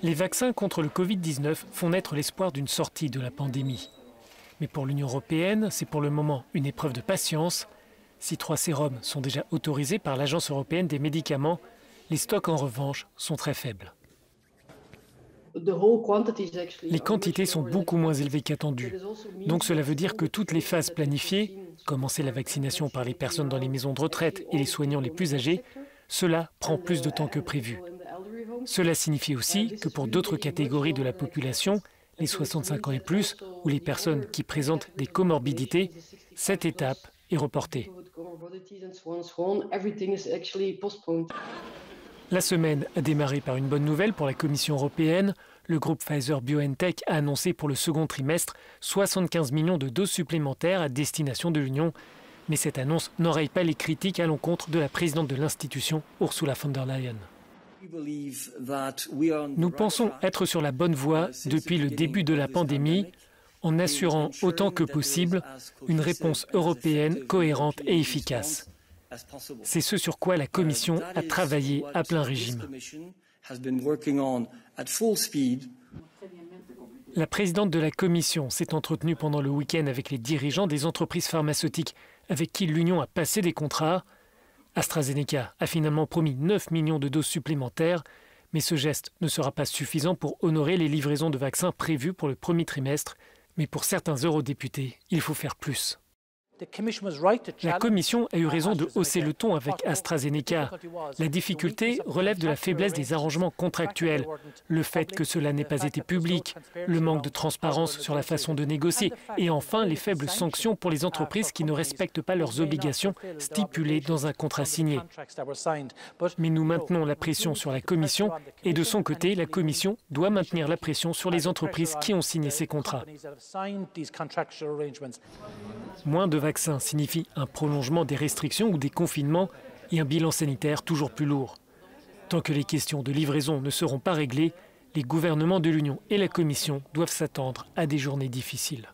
Les vaccins contre le Covid-19 font naître l'espoir d'une sortie de la pandémie. Mais pour l'Union européenne, c'est pour le moment une épreuve de patience. Si 3 sérums sont déjà autorisés par l'Agence européenne des médicaments, les stocks en revanche sont très faibles. Les quantités sont beaucoup moins élevées qu'attendues. Donc cela veut dire que toutes les phases planifiées, commencer la vaccination par les personnes dans les maisons de retraite et les soignants les plus âgés, cela prend plus de temps que prévu. Cela signifie aussi que pour d'autres catégories de la population, les 65 ans et plus, ou les personnes qui présentent des comorbidités, cette étape est reportée. La semaine a démarré par une bonne nouvelle pour la Commission européenne. Le groupe Pfizer-BioNTech a annoncé pour le second trimestre 75 millions de doses supplémentaires à destination de l'Union. Mais cette annonce n'enraye pas les critiques à l'encontre de la présidente de l'institution, Ursula von der Leyen. Nous pensons être sur la bonne voie depuis le début de la pandémie, en assurant autant que possible une réponse européenne cohérente et efficace. C'est ce sur quoi la Commission a travaillé à plein régime. La présidente de la Commission s'est entretenue pendant le week-end avec les dirigeants des entreprises pharmaceutiques avec qui l'Union a passé des contrats. AstraZeneca a finalement promis 9 millions de doses supplémentaires, mais ce geste ne sera pas suffisant pour honorer les livraisons de vaccins prévues pour le premier trimestre. Mais pour certains eurodéputés, il faut faire plus. La Commission a eu raison de hausser le ton avec AstraZeneca. La difficulté relève de la faiblesse des arrangements contractuels, le fait que cela n'ait pas été public, le manque de transparence sur la façon de négocier et enfin les faibles sanctions pour les entreprises qui ne respectent pas leurs obligations stipulées dans un contrat signé. Mais nous maintenons la pression sur la Commission et de son côté, la Commission doit maintenir la pression sur les entreprises qui ont signé ces contrats. Moins de vaccins signifie un prolongement des restrictions ou des confinements et un bilan sanitaire toujours plus lourd. Tant que les questions de livraison ne seront pas réglées, les gouvernements de l'Union et la Commission doivent s'attendre à des journées difficiles.